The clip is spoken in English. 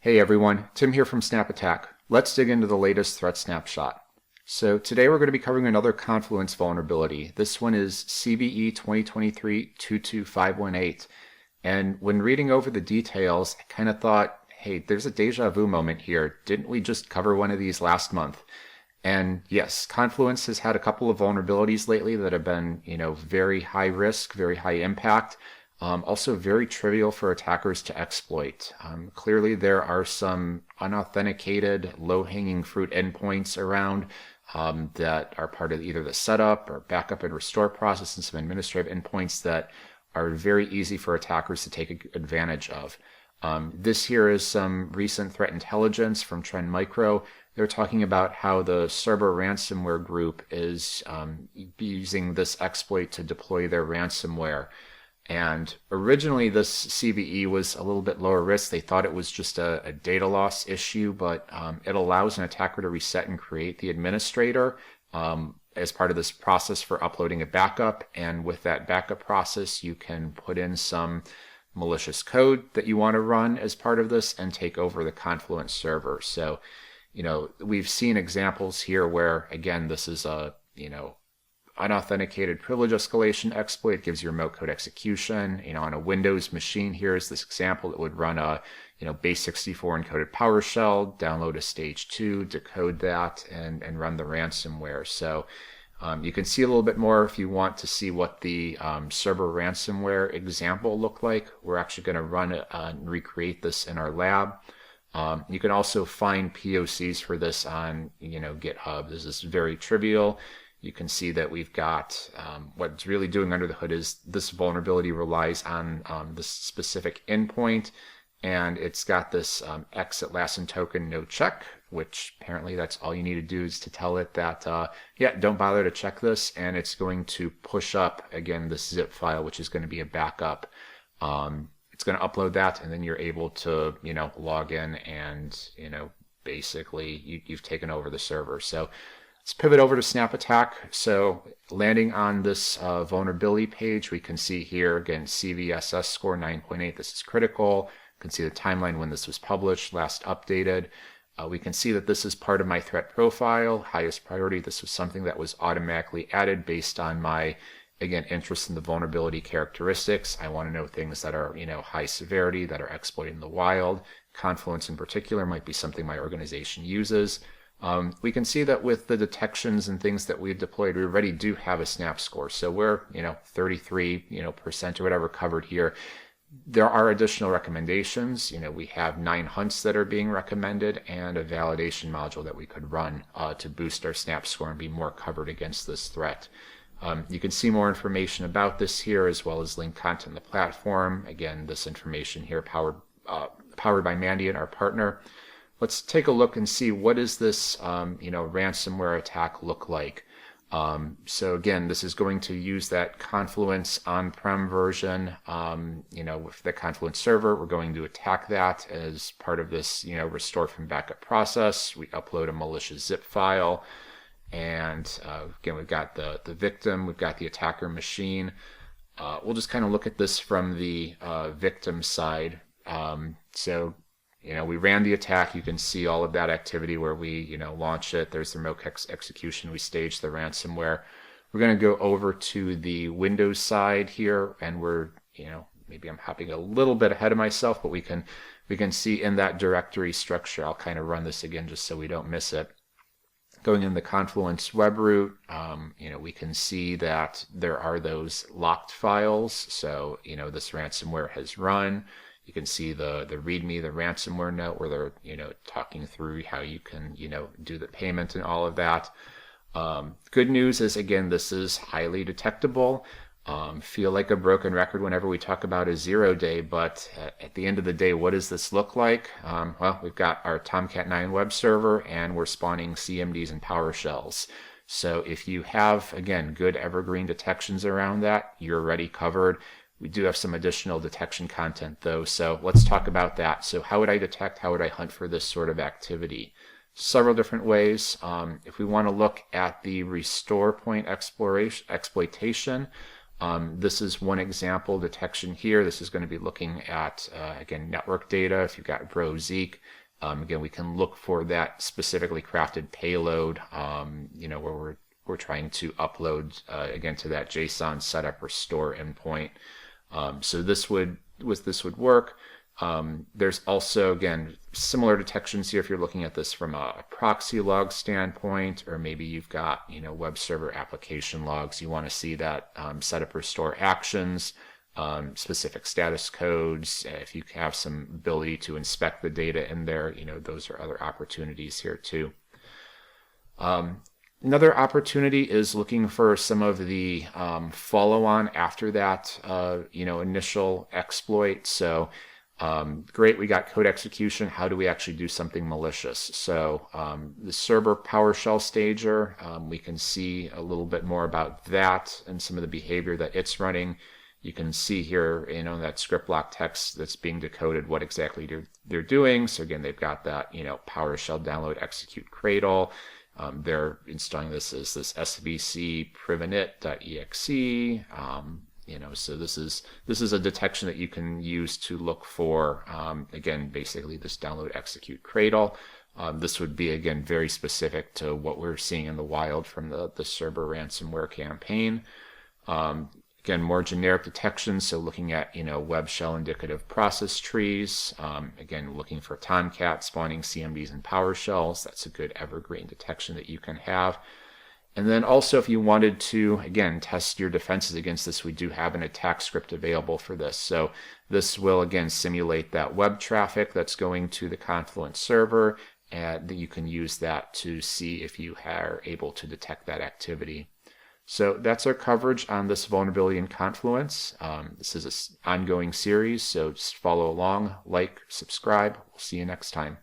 Hey everyone, Tim here from Snap Attack. Let's dig into the latest threat snapshot. So today we're going to be covering another Confluence vulnerability. This one is CVE-2023-22518. And when reading over the details, I kind of thought, hey, there's a deja vu moment here. Didn't we just cover one of these last month? And yes, Confluence has had a couple of vulnerabilities lately that have been, very high risk, very high impact. Also very trivial for attackers to exploit. Clearly there are some unauthenticated low-hanging fruit endpoints around that are part of either the setup or backup and restore process, and some administrative endpoints that are very easy for attackers to take advantage of. This here is some recent threat intelligence from Trend Micro. They're talking about how the Cerber ransomware group is using this exploit to deploy their ransomware. And originally this CVE was a little bit lower risk. They thought it was just a data loss issue, but it allows an attacker to reset and create the administrator as part of this process for uploading a backup. And with that backup process, you can put in some malicious code that you want to run as part of this and take over the Confluence server. So, we've seen examples here where, again, this is a, unauthenticated privilege escalation exploit. It gives you remote code execution. On a Windows machine, here is this example that would run a base64 encoded PowerShell, download a stage 2, decode that, and run the ransomware. So you can see a little bit more if you want to see what the Cerber ransomware example looked like. We're actually going to run and recreate this in our lab. You can also find POCs for this on GitHub. This is very trivial. You can see that we've got what it's really doing under the hood is this vulnerability relies on this specific endpoint, and it's got this X-Atlassian-Token no check, which apparently that's all you need to do is to tell it that, don't bother to check this, and it's going to push up, again, this zip file, which is going to be a backup. It's going to upload that, and then you're able to, log in and, basically you've taken over the server. So let's pivot over to Snap Attack. So landing on this vulnerability page, we can see here, again, CVSS score 9.8. This is critical. You can see the timeline when this was published, last updated. We can see that this is part of my threat profile, highest priority. This was something that was automatically added based on my, again, interest in the vulnerability characteristics. I want to know things that are, high severity, that are exploited in the wild. Confluence in particular might be something my organization uses. We can see that with the detections and things that we've deployed, we already do have a snap score. So we're, 33%, or whatever covered here. There are additional recommendations. We have 9 hunts that are being recommended and a validation module that we could run to boost our snap score and be more covered against this threat. You can see more information about this here, as well as link content in the platform. Again, this information here powered by Mandiant, our partner. Let's take a look and see what does this ransomware attack look like. So again, this is going to use that Confluence on-prem version, with the Confluence server. We're going to attack that as part of this, restore from backup process. We upload a malicious zip file. And again, we've got the victim, we've got the attacker machine. We'll just kind of look at this from the victim side. So we ran the attack. You can see all of that activity where we, launch it. There's the remote execution. We staged the ransomware. We're going to go over to the Windows side here, and we're, maybe I'm hopping a little bit ahead of myself, but we can see in that directory structure. I'll kind of run this again just so we don't miss it. Going in the Confluence web root, we can see that there are those locked files. So, this ransomware has run. You can see the README, the ransomware note, where they're, talking through how you can, do the payment and all of that. Good news is, again, this is highly detectable. Feel like a broken record whenever we talk about a 0-day, but at the end of the day, what does this look like? Well, we've got our Tomcat 9 web server, and we're spawning CMDs and PowerShells. So if you have, again, good evergreen detections around that, you're already covered. We do have some additional detection content though, so let's talk about that. So how would I detect, how would I hunt for this sort of activity? Several different ways. If we want to look at the restore point exploitation, This is one example detection here. This is going to be looking at, again, network data. If you've got Zeek, again, we can look for that specifically crafted payload, where we're trying to upload, again, to that JSON setup-restore endpoint. So this would work. There's also, again, similar detections here if you're looking at this from a proxy log standpoint, or maybe you've got, web server application logs. You want to see that setup restore actions, specific status codes. If you have some ability to inspect the data in there, those are other opportunities here too. Another opportunity is looking for some of the follow-on after that, initial exploit. So great, we got code execution. How do we actually do something malicious? So the Cerber PowerShell stager, we can see a little bit more about that and some of the behavior that it's running. You can see here, that script block text that's being decoded, what exactly they're doing. So again, they've got that, PowerShell download execute cradle. They're installing this as this svc privinit.exe. So this is a detection that you can use to look for, again, basically this download execute cradle. This would be, again, very specific to what we're seeing in the wild from the Cerber ransomware campaign. Again, more generic detections, so looking at, Web Shell indicative process trees. Again, looking for Tomcat spawning CMDs and PowerShells. That's a good evergreen detection that you can have. And then also, if you wanted to, again, test your defenses against this, we do have an attack script available for this. So this will, again, simulate that web traffic that's going to the Confluence server, and you can use that to see if you are able to detect that activity. So that's our coverage on this vulnerability in Confluence. This is an ongoing series, so just follow along, like, subscribe. We'll see you next time.